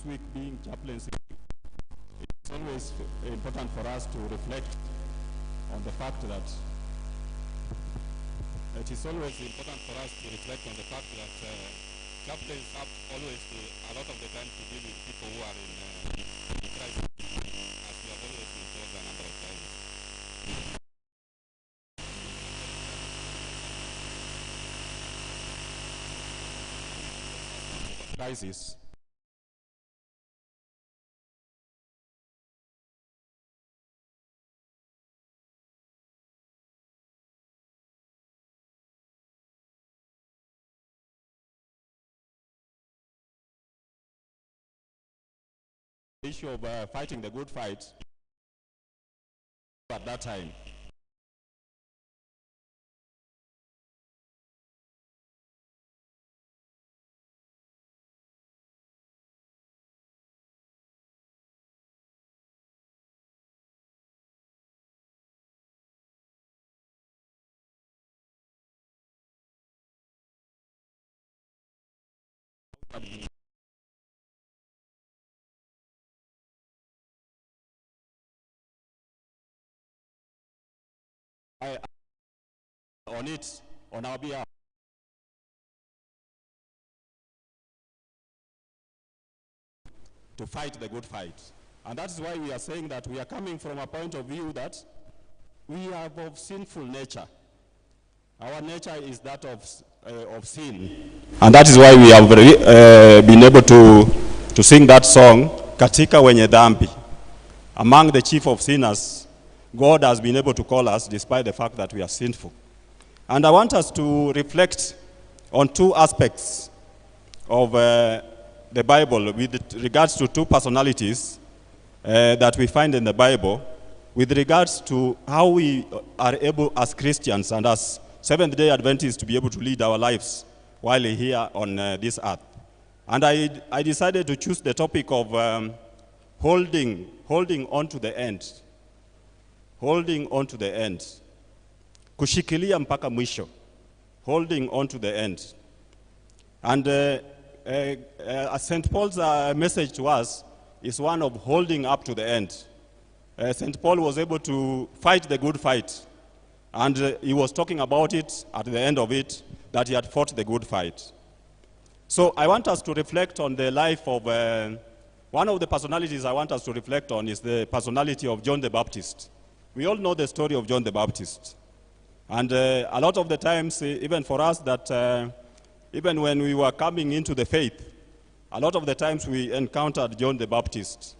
this week being chaplaincy, it's always important for us to reflect on the fact that chaplains have always a lot of the time to deal with people who are in crisis, as we have always been told a number of times. Crisis. The issue of fighting the good fight at that time. On our behalf. To fight the good fight. And that is why we are saying that we are coming from a point of view that we are of sinful nature. Our nature is that of sin. And that is why we have been able to sing that song, Katika Wenye Dhambi. Among the chief of sinners, God has been able to call us despite the fact that we are sinful. And I want us to reflect on two aspects of the Bible with regards to two personalities that we find in the Bible with regards to how we are able as Christians and as Seventh-day Adventists to be able to lead our lives while here on this earth. And I decided to choose the topic of holding on to the end. Holding on to the end. Kushikilia mpaka mwisho. Holding on to the end. And St. Paul's message to us is one of holding up to the end. St. Paul was able to fight the good fight. And he was talking about it at the end of it, that he had fought the good fight. So I want us to reflect on the life of, one of the personalities I want us to reflect on is the personality of John the Baptist. We all know the story of John the Baptist. And a lot of the times, even for us, that even when we were coming into the faith, a lot of the times we encountered John the Baptist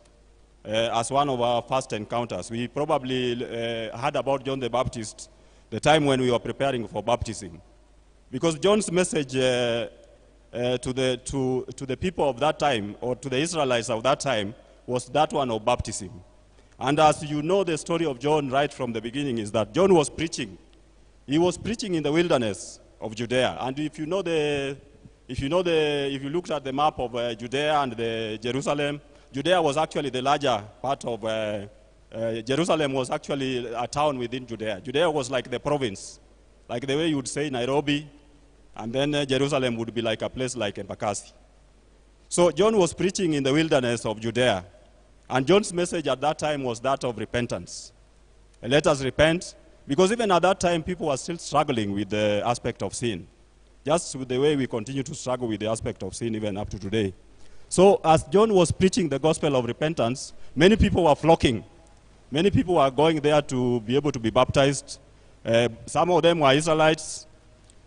as one of our first encounters. We probably heard about John the Baptist the time when we were preparing for baptism. Because John's message to the people of that time, or to the Israelites of that time, was that one of baptism. And as you know, the story of John right from the beginning is that John was preaching. He was preaching in the wilderness of Judea. And if you looked at the map of Judea and the Jerusalem, Judea was actually the larger part of, Jerusalem was actually a town within Judea. Judea was like the province, like the way you would say Nairobi, and then Jerusalem would be like a place like Embakasi. So John was preaching in the wilderness of Judea. And John's message at that time was that of repentance. And let us repent, because even at that time, people were still struggling with the aspect of sin. Just with the way we continue to struggle with the aspect of sin even up to today. So as John was preaching the gospel of repentance, many people were flocking. Many people were going there to be able to be baptized. Some of them were Israelites.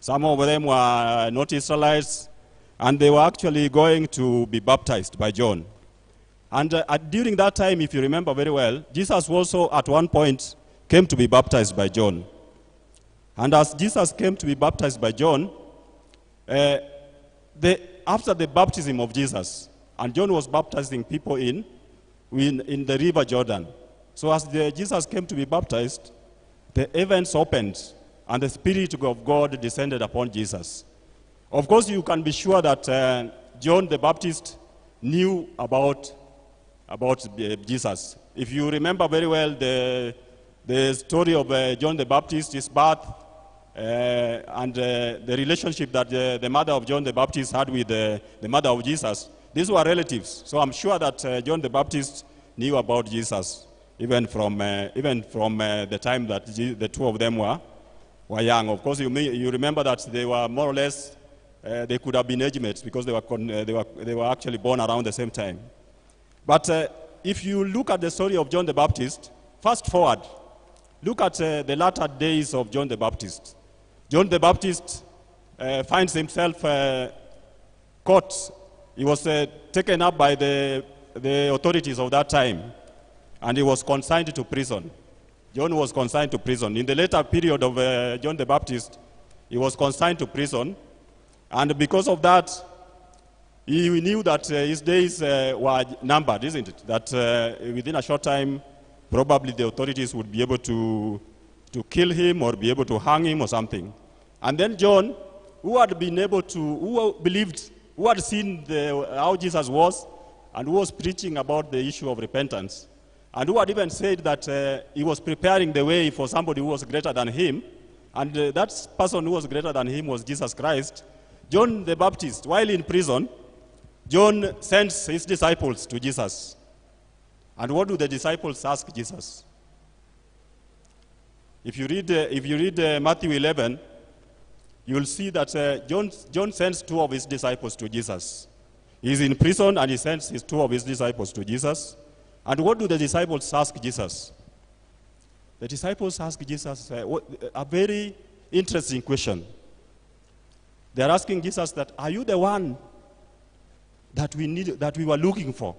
Some of them were not Israelites. And they were actually going to be baptized by John. And during that time, if you remember very well, Jesus also at one point came to be baptized by John. And as Jesus came to be baptized by John, after the baptism of Jesus, and John was baptizing people in the river Jordan. So as Jesus came to be baptized, the heavens opened and the Spirit of God descended upon Jesus. Of course, you can be sure that John the Baptist knew about Jesus. If you remember very well the story of John the Baptist, his birth, and the relationship that the mother of John the Baptist had with the mother of Jesus, these were relatives. So I'm sure that John the Baptist knew about Jesus, even from the time that the two of them were young. Of course, you remember that they were more or less, they could have been age mates because they were actually born around the same time. But if you look at the story of John the Baptist, fast forward, look at the latter days of John the Baptist. John the Baptist finds himself caught. He was taken up by the authorities of that time, and he was consigned to prison. John was consigned to prison. In the later period of John the Baptist, he was consigned to prison, and because of that, he knew that his days were numbered, isn't it? That within a short time, probably the authorities would be able to kill him or be able to hang him or something. And then John, who had been able to, who believed, who had seen how Jesus was, and who was preaching about the issue of repentance, and who had even said that he was preparing the way for somebody who was greater than him, and that person who was greater than him was Jesus Christ. John the Baptist, while in prison, John sends his disciples to Jesus. And what do the disciples ask Jesus? If you read Matthew 11, you will see that John sends two of his disciples to Jesus. He's in prison and he sends two of his disciples to Jesus. And what do the disciples ask Jesus? The disciples ask Jesus a very interesting question. They're asking Jesus that, are you the one that we were looking for,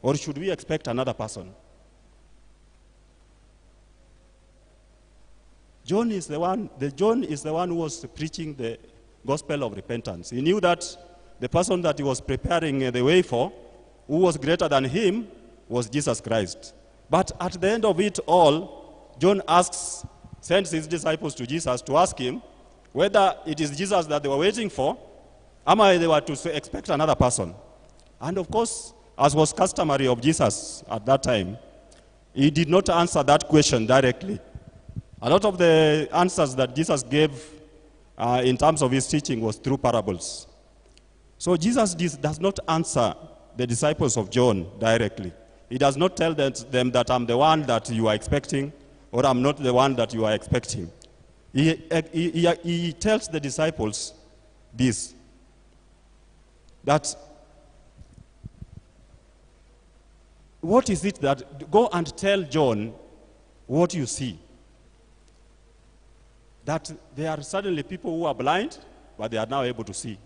or should we expect another person? John is the one who was preaching the gospel of repentance. He knew that the person that he was preparing the way for, who was greater than him, was Jesus Christ. But at the end of it all, John sends his disciples to Jesus to ask him whether it is Jesus that they were waiting for, or they were to expect another person. And of course, as was customary of Jesus at that time, he did not answer that question directly. A lot of the answers that Jesus gave in terms of his teaching was through parables. So Jesus does not answer the disciples of John directly. He does not tell them that I'm the one that you are expecting, or I'm not the one that you are expecting. He tells the disciples this, that what is it that, go and tell John what you see. That there are suddenly people who are blind, but they are now able to see.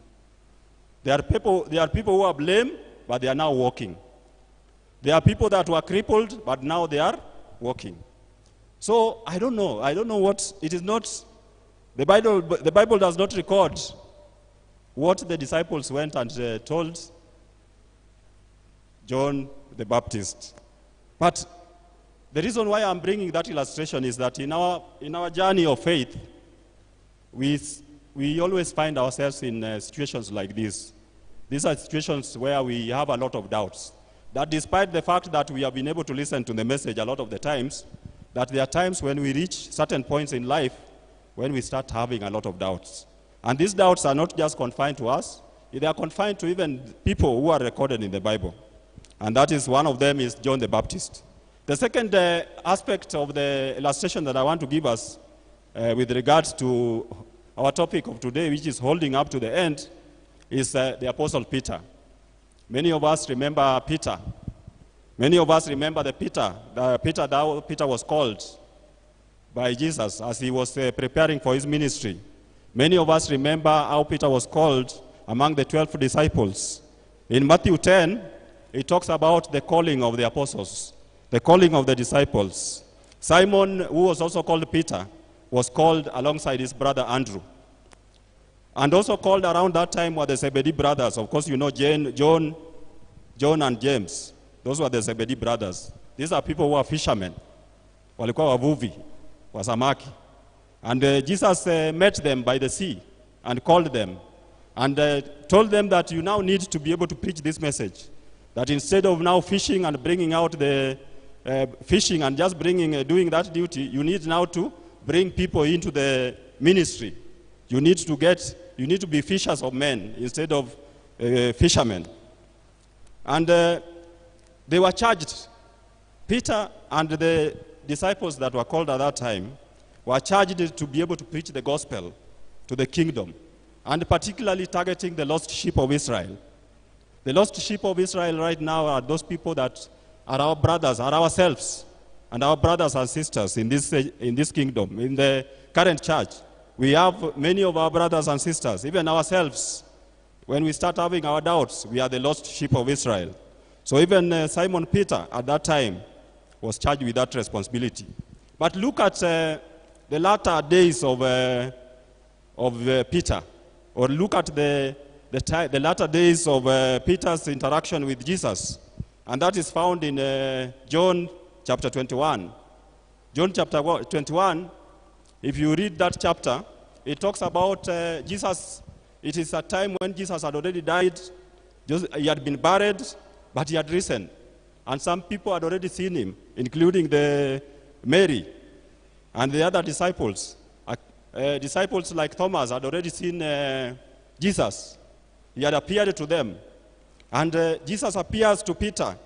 There are people who are lame, but they are now walking. There are people that were crippled, but now they are walking. So I don't know what, it is not, the Bible does not record what the disciples went and told John the Baptist. But the reason why I'm bringing that illustration is that in our journey of faith, we always find ourselves in situations like this. These are situations where we have a lot of doubts. That despite the fact that we have been able to listen to the message a lot of the times, that there are times when we reach certain points in life when we start having a lot of doubts. And these doubts are not just confined to us, they are confined to even people who are recorded in the Bible. And that is, one of them is John the Baptist. The second aspect of the illustration that I want to give us with regards to our topic of today, which is holding up to the end, is the Apostle Peter. Many of us remember Peter. Many of us remember Peter was called by Jesus as he was preparing for his ministry. Many of us remember how Peter was called among the 12 disciples. In Matthew 10, it talks about the calling of the apostles, the calling of the disciples. Simon, who was also called Peter, was called alongside his brother Andrew. And also called around that time were the Zebedee brothers. Of course, you know John and James. Those were the Zebedee brothers. These are people who are fishermen. Walikuwa wavuvi, wa samaki. And Jesus met them by the sea and called them and told them that you now need to be able to preach this message. That instead of now fishing and bringing out the fishing and just doing that duty, you need now to bring people into the ministry. You need to be fishers of men instead of fishermen. And they were charged. Peter and the disciples that were called at that time were charged to be able to preach the gospel to the kingdom, and particularly targeting the lost sheep of Israel. The lost sheep of Israel right now are those people that are our brothers, are ourselves, and our brothers and sisters in this kingdom, in the current church. We have many of our brothers and sisters, even ourselves. When we start having our doubts, we are the lost sheep of Israel. So even Simon Peter at that time was charged with that responsibility. But look at the latter days of Peter, or look at the latter days of Peter's interaction with Jesus. And that is found in John chapter 21. John chapter 21, if you read that chapter, it talks about Jesus. It is a time when Jesus had already died. He had been buried, but he had risen. And some people had already seen him, including Mary and the other disciples. Disciples like Thomas had already seen Jesus. He had appeared to them. And Jesus appears to Peter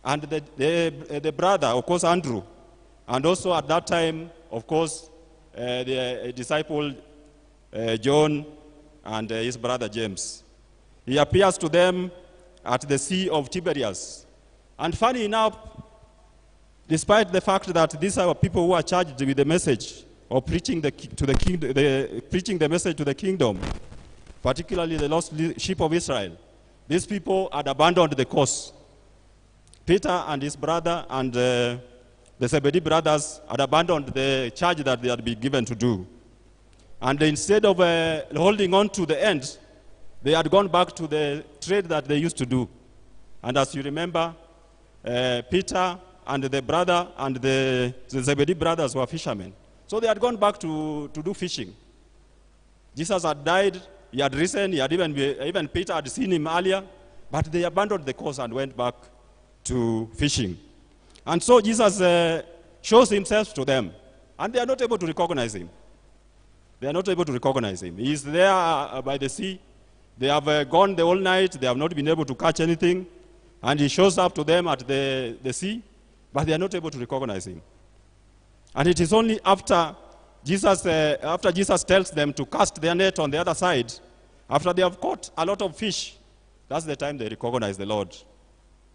and the brother, of course, Andrew. And also at that time, of course, the disciple John and his brother James. He appears to them at the Sea of Tiberias. And funny enough, despite the fact that these are people who are charged with the message of preaching preaching the message to the kingdom, particularly the lost sheep of Israel, these people had abandoned the cause. Peter and his brother and the Zebedee brothers had abandoned the charge that they had been given to do. And instead of holding on to the end, they had gone back to the trade that they used to do. And as you remember, Peter and the brother and the Zebedee brothers were fishermen. So they had gone back to do fishing. Jesus had died, he had risen, he had even Peter had seen him earlier, but they abandoned the cause and went back to fishing. And so Jesus shows himself to them, and they are not able to recognize him. They are not able to recognize him. He is there by the sea. They have gone the whole night. They have not been able to catch anything. And he shows up to them at the sea, but they are not able to recognize him. And it is only after Jesus tells them to cast their net on the other side, after they have caught a lot of fish, that's the time they recognize the Lord.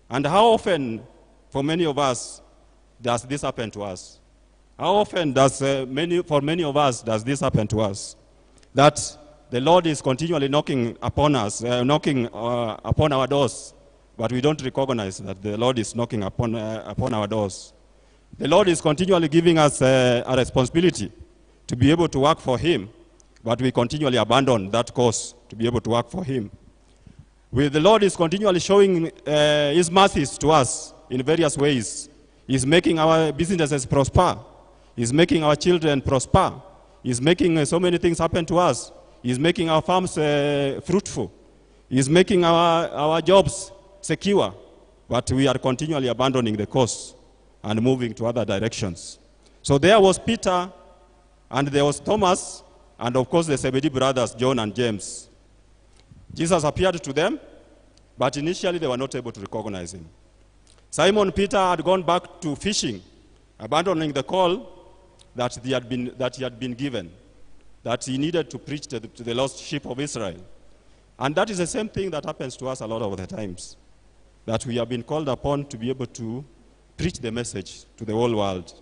And how often, for many of us, does this happen to us? How often for many of us, does this happen to us? That the Lord is continually knocking upon us, knocking upon our doors, but we don't recognize that the Lord is knocking upon our doors. The Lord is continually giving us a responsibility to be able to work for him, but we continually abandon that cause to be able to work for him. The Lord is continually showing his mercies to us in various ways. He's making our businesses prosper. He's making our children prosper. He's making so many things happen to us. He's making our farms fruitful. He's making our jobs secure. But we are continually abandoning the course and moving to other directions. So there was Peter, and there was Thomas, and of course the Zebedee brothers, John and James. Jesus appeared to them, but initially they were not able to recognize him. Simon Peter had gone back to fishing, abandoning the call that he had been given, that he needed to preach to the lost sheep of Israel. And that is the same thing that happens to us a lot of the times, that we have been called upon to be able to preach the message to the whole world,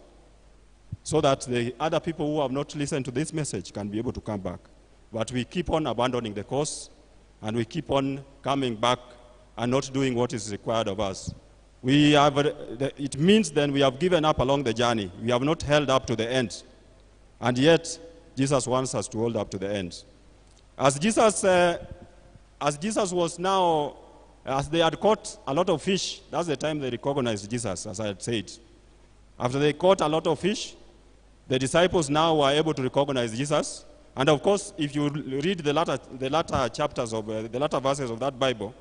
so that the other people who have not listened to this message can be able to come back. But we keep on abandoning the cause, and we keep on coming back and not doing what is required of us. It means then we have given up along the journey. We have not held up to the end. And yet, Jesus wants us to hold up to the end. As Jesus was now, as they had caught a lot of fish, that's the time they recognized Jesus, as I had said. After they caught a lot of fish, the disciples now were able to recognize Jesus. And of course, if you read the latter chapters of the latter verses of that Bible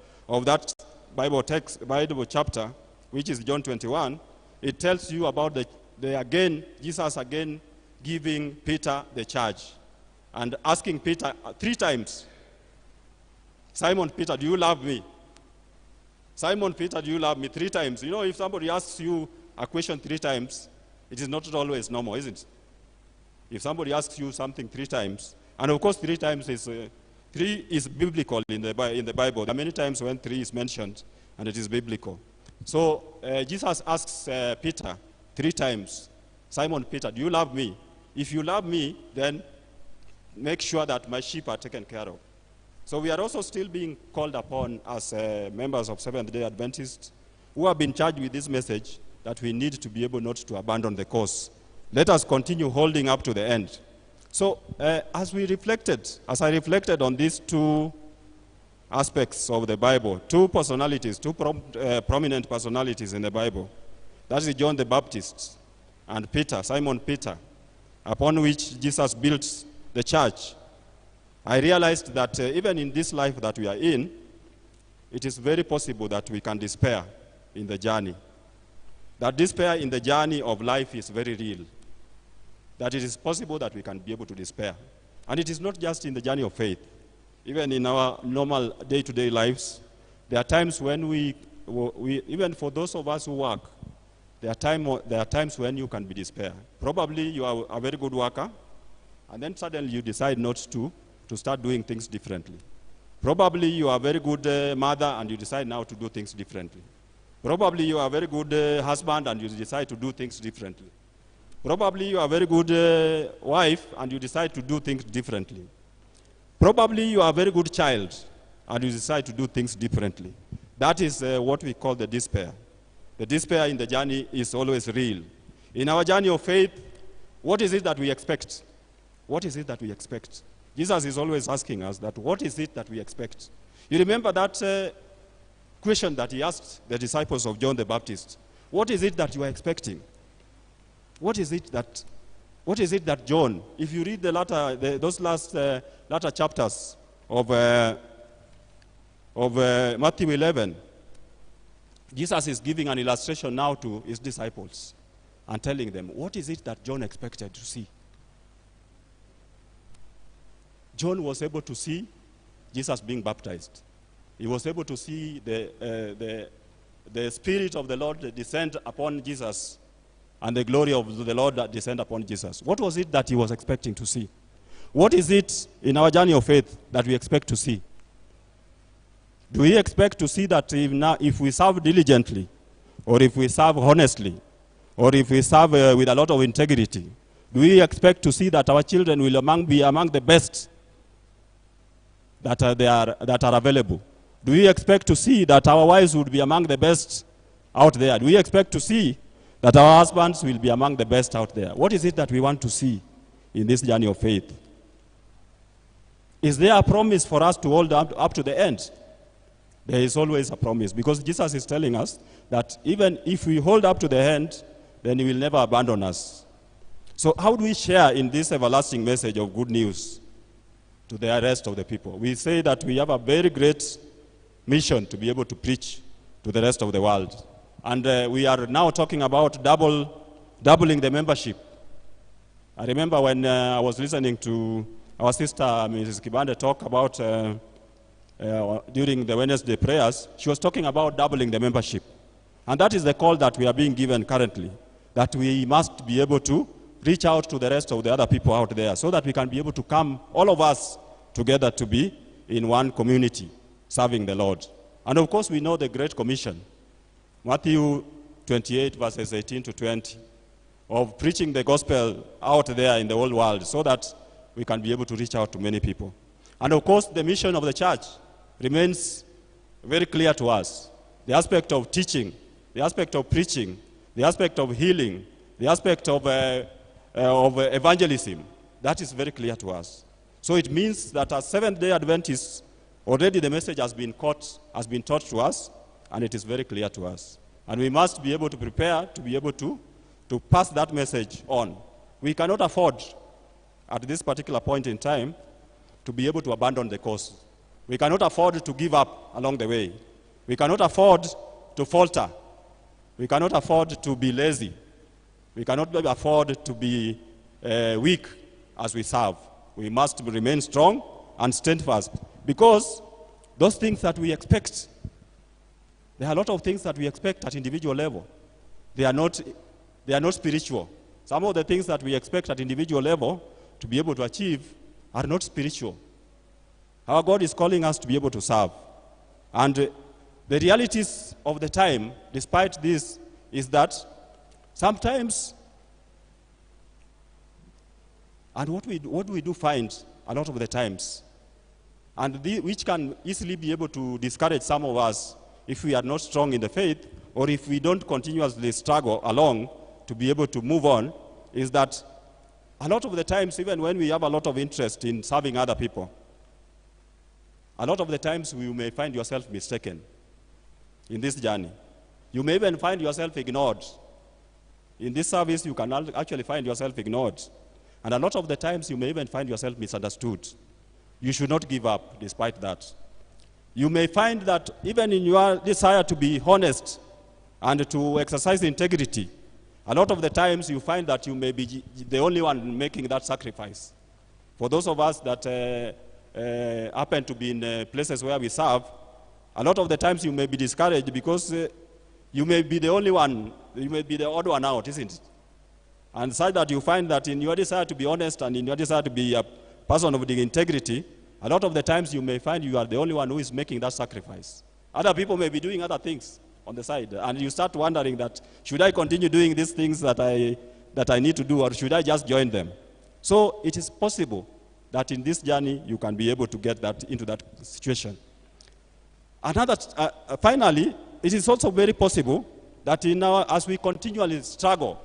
Bible chapter, which is John 21, it tells you about Jesus again giving Peter the charge and asking Peter 3 times, Simon Peter, do you love me? Simon Peter, do you love me? 3 times. You know, if somebody asks you a question 3 times, it is not always normal, isn't it? If somebody asks you something 3 times, and of course 3 times is, 3 is biblical in the Bible. There are many times when 3 is mentioned, and it is biblical. So Jesus asks Peter 3 times, Simon Peter, do you love me? If you love me, then make sure that my sheep are taken care of. So we are also still being called upon as members of Seventh-day Adventists who have been charged with this message that we need to be able not to abandon the cause. Let us continue holding up to the end. So as I reflected on these 2 aspects of the Bible, 2 personalities, 2 prominent personalities in the Bible, that is John the Baptist and Peter, Simon Peter, upon which Jesus built the church, I realized that even in this life that we are in, it is very possible that we can despair in the journey. That despair in the journey of life is very real. That it is possible that we can be able to despair. And it is not just in the journey of faith. Even in our normal day-to-day lives, there are times when we even for those of us who work, there are times when you can be despair. Probably you are a very good worker, and then suddenly you decide not to start doing things differently. Probably you are a very good mother, and you decide now to do things differently. Probably you are a very good husband, and you decide to do things differently. Probably you are a very good wife, and you decide to do things differently. Probably you are a very good child, and you decide to do things differently. That is what we call the despair. The despair in the journey is always real. In our journey of faith, what is it that we expect? What is it that we expect? Jesus is always asking us that, what is it that we expect? You remember that question that he asked the disciples of John the Baptist. What is it that you are expecting? What is it that John, if you read those last latter chapters of Matthew 11, Jesus is giving an illustration now to his disciples and telling them, what is it that John expected to see? John was able to see Jesus being baptized. He was able to see the Spirit of the Lord descend upon Jesus and the glory of the Lord that descend upon Jesus. What was it that he was expecting to see? What is it in our journey of faith that we expect to see? Do we expect to see that if we serve diligently, or if we serve honestly, or if we serve with a lot of integrity, do we expect to see that our children will be among the best that are available? Do we expect to see that our wives would be among the best out there? Do we expect to see that our husbands will be among the best out there? What is it that we want to see in this journey of faith? Is there a promise for us to hold up to the end? There is always a promise, because Jesus is telling us that even if we hold up to the end, then he will never abandon us. So how do we share in this everlasting message of good news to the rest of the people? We say that we have a very great mission to be able to preach to the rest of the world. And we are now talking about doubling the membership. I remember when I was listening to our sister, Mrs. Kibande, talk about during the Wednesday prayers, she was talking about doubling the membership. And that is the call that we are being given currently, that we must be able to reach out to the rest of the other people out there so that we can be able to come, all of us, together to be in one community, serving the Lord. And of course, we know the Great Commission, Matthew 28, verses 18 to 20, of preaching the gospel out there in the whole world so that we can be able to reach out to many people. And of course, the mission of the church remains very clear to us. The aspect of teaching, the aspect of preaching, the aspect of healing, the aspect of evangelism, that is very clear to us. So it means that as Seventh-day Adventists, already the message has been taught to us, and it is very clear to us. And we must be able to prepare to be able to pass that message on. We cannot afford, at this particular point in time, to be able to abandon the cause. We cannot afford to give up along the way. We cannot afford to falter. We cannot afford to be lazy. We cannot afford to be weak as we serve. We must remain strong and steadfast, because those things that we expect There are a lot of things that we expect at individual level. They are not spiritual. Some of the things that we expect at individual level to be able to achieve are not spiritual. Our God is calling us to be able to serve. And the realities of the time, despite this, is that sometimes, and what we do find a lot of the times, and which can easily be able to discourage some of us if we are not strong in the faith, or if we don't continuously struggle along to be able to move on, is that a lot of the times, even when we have a lot of interest in serving other people, a lot of the times you may find yourself mistaken in this journey. You may even find yourself ignored. In this service, you can actually find yourself ignored. And a lot of the times, you may even find yourself misunderstood. You should not give up despite that. You may find that even in your desire to be honest and to exercise integrity, a lot of the times you find that you may be the only one making that sacrifice. For those of us that happen to be in places where we serve, a lot of the times you may be discouraged because you may be the only one, you may be the odd one out, isn't it? And such that you find that in your desire to be honest and in your desire to be a person of the integrity, a lot of the times you may find you are the only one who is making that sacrifice. Other people may be doing other things on the side, and you start wondering that, should I continue doing these things that I need to do, or should I just join them? So it is possible that in this journey you can be able to get that into that situation. Finally, it is also very possible that as we continually struggle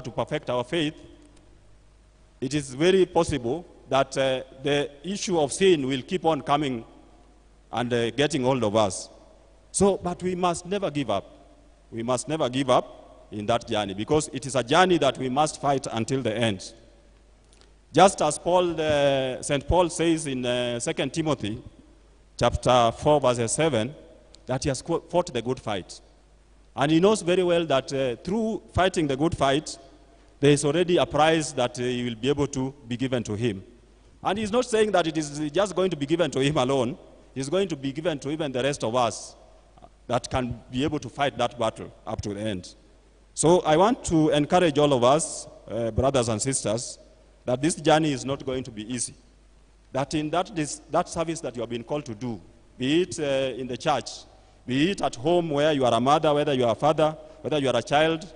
to perfect our faith, it is very possible that the issue of sin will keep on coming and getting hold of us. But we must never give up. We must never give up in that journey, because it is a journey that we must fight until the end. Just as St. Paul says in 2 Timothy chapter 4, verse 7, that he has fought the good fight. And he knows very well that through fighting the good fight, there is already a prize that he will be able to be given to him. And he's not saying that it is just going to be given to him alone. He's going to be given to even the rest of us that can be able to fight that battle up to the end. So I want to encourage all of us, brothers and sisters, that this journey is not going to be easy. That in that service that you have been called to do, be it in the church, be it at home where you are a mother, whether you are a father, whether you are a child,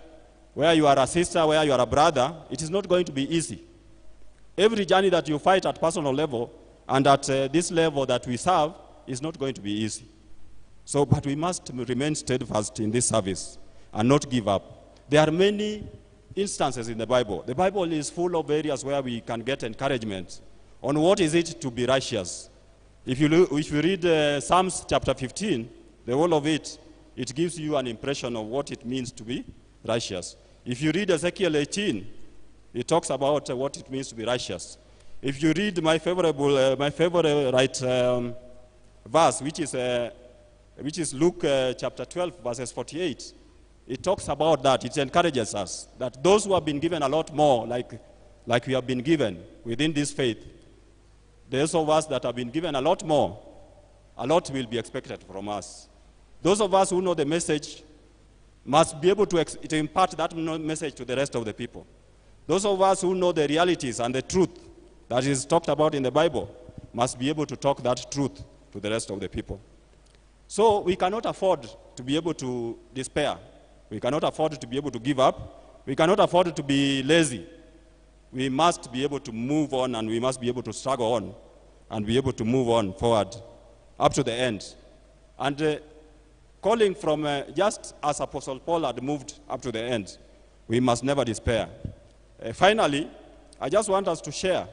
where you are a sister, where you are a brother, it is not going to be easy. Every journey that you fight at personal level and at this level that we serve is not going to be easy. But we must remain steadfast in this service and not give up. There are many instances in the Bible. The Bible is full of areas where we can get encouragement on what is it to be righteous. If you read Psalms chapter 15, the whole of it gives you an impression of what it means to be righteous. If you read Ezekiel 18, it talks about what it means to be righteous. If you read my favorite verse, which is Luke chapter 12, verses 48, it talks about that. It encourages us that those who have been given a lot more, like we have been given within this faith, those of us that have been given a lot more, a lot will be expected from us. Those of us who know the message must be able to impart that message to the rest of the people. Those of us who know the realities and the truth that is talked about in the Bible must be able to talk that truth to the rest of the people. So we cannot afford to be able to despair. We cannot afford to be able to give up. We cannot afford to be lazy. We must be able to move on, and we must be able to struggle on and be able to move on forward up to the end. And calling from just as Apostle Paul had moved up to the end, we must never despair. Finally, I just want us to share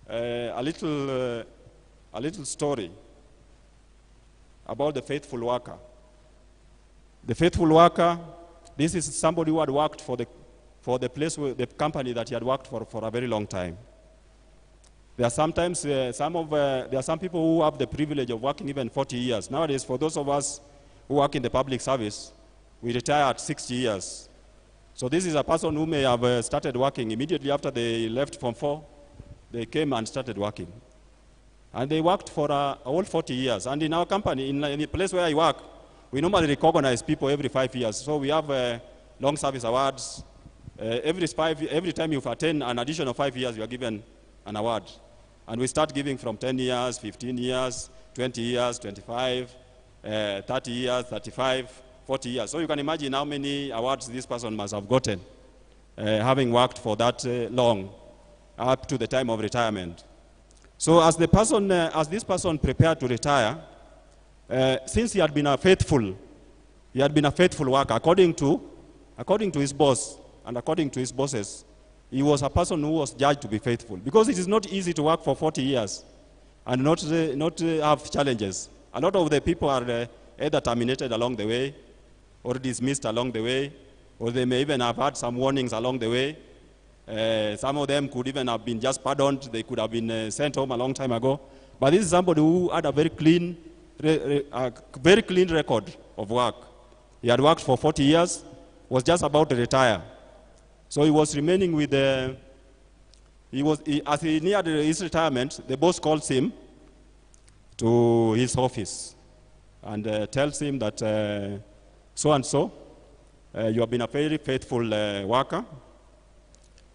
a little story about the faithful worker. The faithful worker, this is somebody who had worked for the place, the company that he had worked for a very long time. There are sometimes there are some people who have the privilege of working even 40 years. Nowadays, for those of us who work in the public service, we retire at 60 years. So this is a person who may have started working immediately after they left Form 4. They came and started working. And they worked for all 40 years. And in our company, in the place where I work, we normally recognize people every 5 years. So we have long service awards. Every time you've attained an additional 5 years, you are given an award. And we start giving from 10 years, 15 years, 20 years, 25, 30 years, 35, 40 years. So you can imagine how many awards this person must have gotten, having worked for that long, up to the time of retirement. So as this person prepared to retire, since he had been a faithful worker, according to his boss and according to his bosses, he was a person who was judged to be faithful. Because it is not easy to work for 40 years and not have challenges. A lot of the people are either terminated along the way, or dismissed along the way, or they may even have had some warnings along the way. Some of them could even have been just pardoned. They could have been sent home a long time ago. But this is somebody who had a very clean record of work. He had worked for 40 years, was just about to retire. So he was remaining with as he neared his retirement, the boss calls him to his office and tells him that so-and-so, you have been a very faithful worker.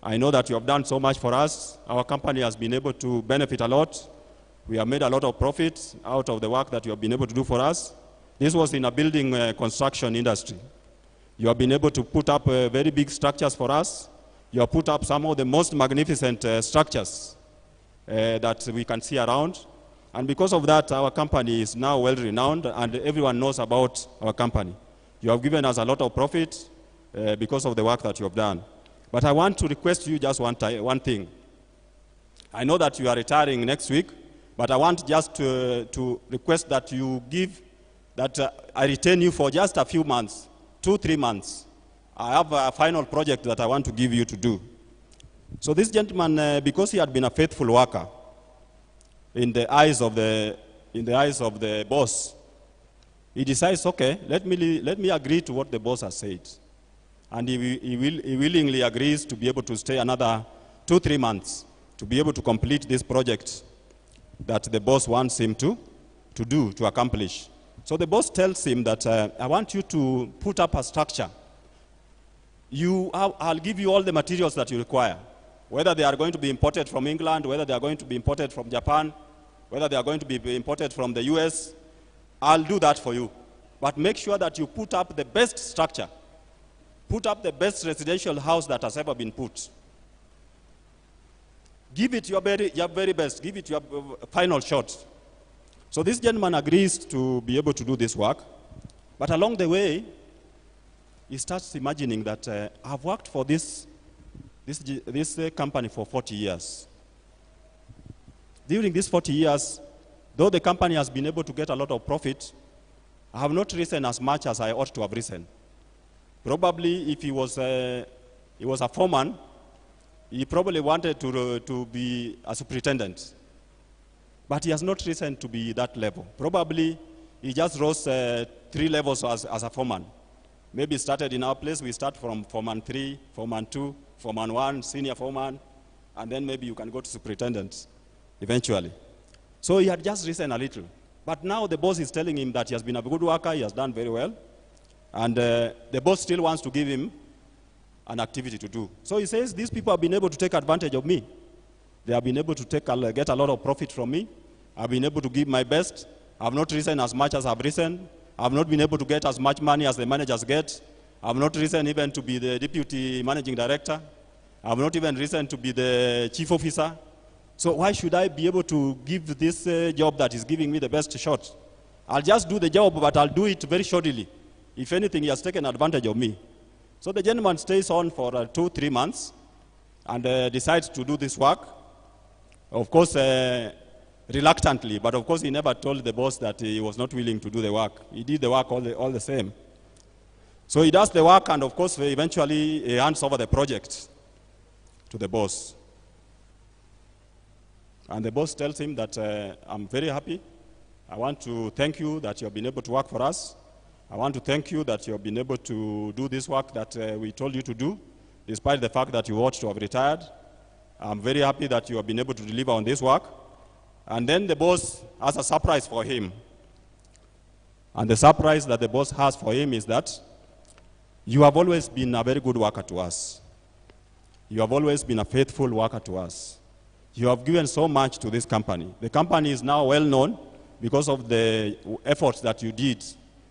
I know that you have done so much for us. Our company has been able to benefit a lot. We have made a lot of profit out of the work that you have been able to do for us. This was in a building construction industry. You have been able to put up very big structures for us. You have put up some of the most magnificent structures that we can see around. And because of that, our company is now well-renowned, and everyone knows about our company. You have given us a lot of profit because of the work that you have done. But I want to request you just one thing. I know that you are retiring next week, but I want just to request that you I retain you for just a few months, 2-3 months. I have a final project that I want to give you to do. So this gentleman, because he had been a faithful worker in the eyes of the boss, he decides, okay, let me agree to what the boss has said. And he willingly agrees to be able to stay another 2-3 months to be able to complete this project that the boss wants him to accomplish. So the boss tells him that I want you to put up a structure. I'll give you all the materials that you require, whether they are going to be imported from England, whether they are going to be imported from Japan, whether they are going to be imported from the US. I'll do that for you. But make sure that you put up the best structure. Put up the best residential house that has ever been put. Give it your very best. Give it your final shot. So this gentleman agrees to be able to do this work. But along the way, he starts imagining that I've worked for this company for 40 years. During these 40 years, though the company has been able to get a lot of profit, I have not risen as much as I ought to have risen. Probably if he was a foreman, he probably wanted to be a superintendent. But he has not risen to be that level. Probably he just rose 3 levels as a foreman. Maybe started in our place, we start from foreman 3, foreman 2, foreman 1, senior foreman, and then maybe you can go to superintendent eventually. So he had just risen a little. But now the boss is telling him that he has been a good worker, he has done very well, and the boss still wants to give him an activity to do. So he says, these people have been able to take advantage of me. They have been able to get a lot of profit from me. I've been able to give my best. I've not risen as much as I've risen. I've not been able to get as much money as the managers get. I've not risen even to be the deputy managing director. I've not even risen to be the chief officer. So why should I be able to give this job that is giving me the best shot? I'll just do the job, but I'll do it very shortly. If anything, he has taken advantage of me. So the gentleman stays on for 2-3 months and decides to do this work. Of course, reluctantly, but of course he never told the boss that he was not willing to do the work. He did the work all the same. So he does the work, and of course eventually he hands over the project to the boss. And the boss tells him that I'm very happy. I want to thank you that you have been able to work for us. I want to thank you that you have been able to do this work that we told you to do, despite the fact that you ought to have retired. I'm very happy that you have been able to deliver on this work. And then the boss has a surprise for him. And the surprise that the boss has for him is that you have always been a very good worker to us. You have always been a faithful worker to us. You have given so much to this company. The company is now well known because of the efforts that you did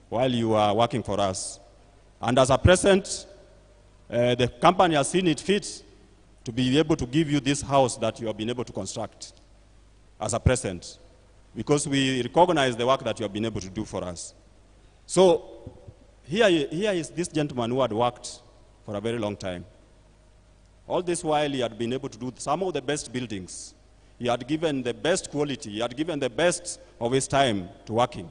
while you were working for us. And as a present, the company has seen it fit to be able to give you this house that you have been able to construct as a present, because we recognize the work that you have been able to do for us. So here is this gentleman who had worked for a very long time. All this while he had been able to do some of the best buildings. He had given the best quality. He had given the best of his time to working.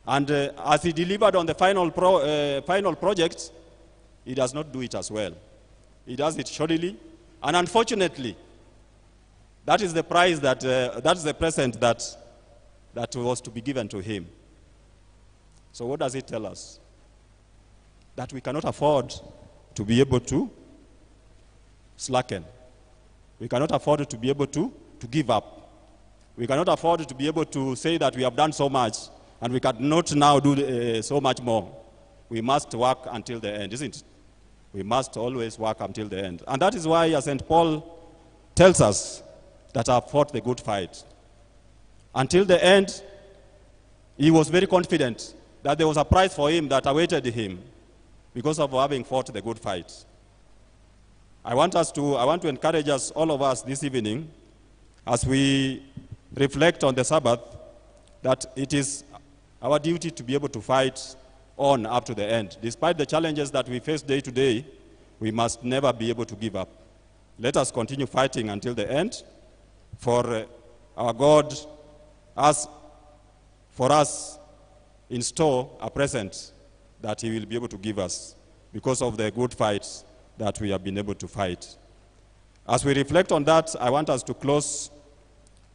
And as he delivered on the final project, he does not do it as well. He does it shoddily. And unfortunately, that is the prize that is the present that was to be given to him. So what does it tell us? That we cannot afford to be able to slacken. We cannot afford to be able to give up. We cannot afford to be able to say that we have done so much and we cannot now do so much more. We must work until the end, isn't it? We must always work until the end. And that is why St. Paul tells us that I have fought the good fight. Until the end, he was very confident that there was a prize for him that awaited him because of having fought the good fight. I want to encourage us, all of us this evening, as we reflect on the Sabbath, that it is our duty to be able to fight on up to the end. Despite the challenges that we face day to day, we must never be able to give up. Let us continue fighting until the end, for our God has for us in store a present that he will be able to give us because of the good fights that we have been able to fight. As we reflect on that, I want us to close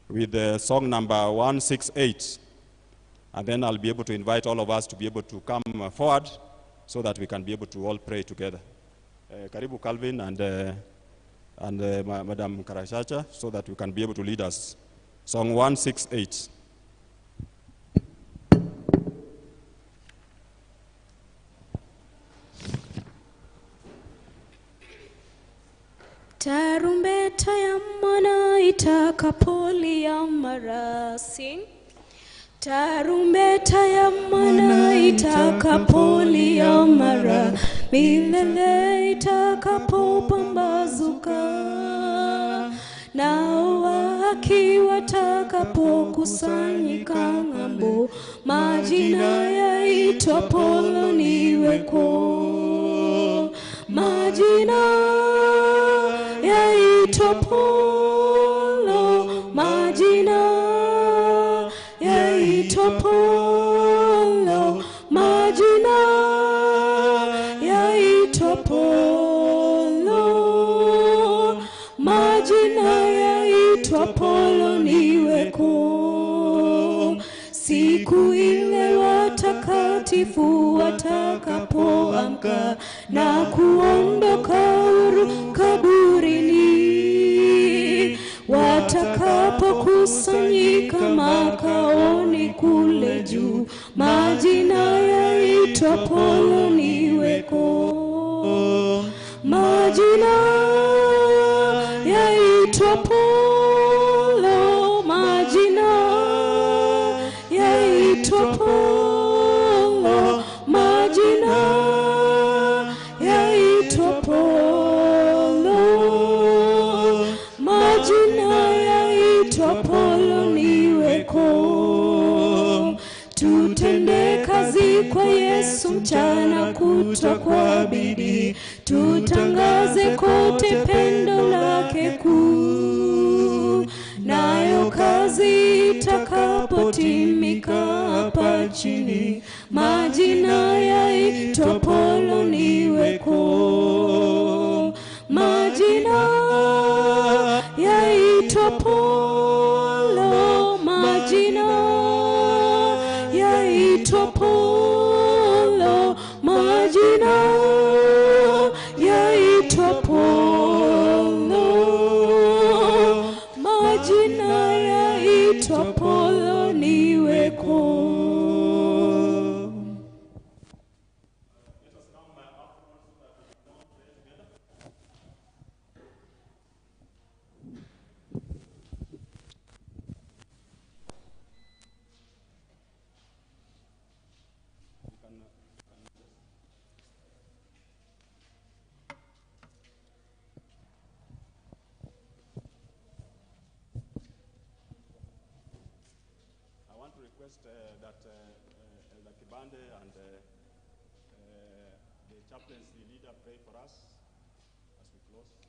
with the song number 168. And then I'll be able to invite all of us to be able to come forward so that we can be able to all pray together. Karibu Calvin and Madam Karashacha, so that we can be able to lead us. Song 168. Tarumbeta ya mwana itakapolia mara, sing. Tarumbeta ya mwana itakapolia mara, milele itakapopambazuka, nao haki watakapokusanyika ng'ambo, majina yaitwapo niweko, majina yaitwapo, majina yaitwapo, majina yaitwapo, majina yaitwapo niweko, siku ile watakatifu watakapoamka na kuondoka kaburini, watakapokusanyika makaoni kule juu, majina yaitwapo niweko, majina yaitwapo, majina yaitwapo, majina yaitwapo, majina yaitwapo niweko. Tutende kazi kwa Yesu mchana kutwa kwa bidii, tutangaze kote pendo lake kuu, nayo kazi itakapotimika hapa chini, majina yaitwapo niweko, majina yaitwapo, majina yaitwapo, majina yaitwapo, majina yaitwapo. home. Let us come up front so that we don't pray together. I want to request that Elder Kibande and the chaplaincy leader pray for us as we close.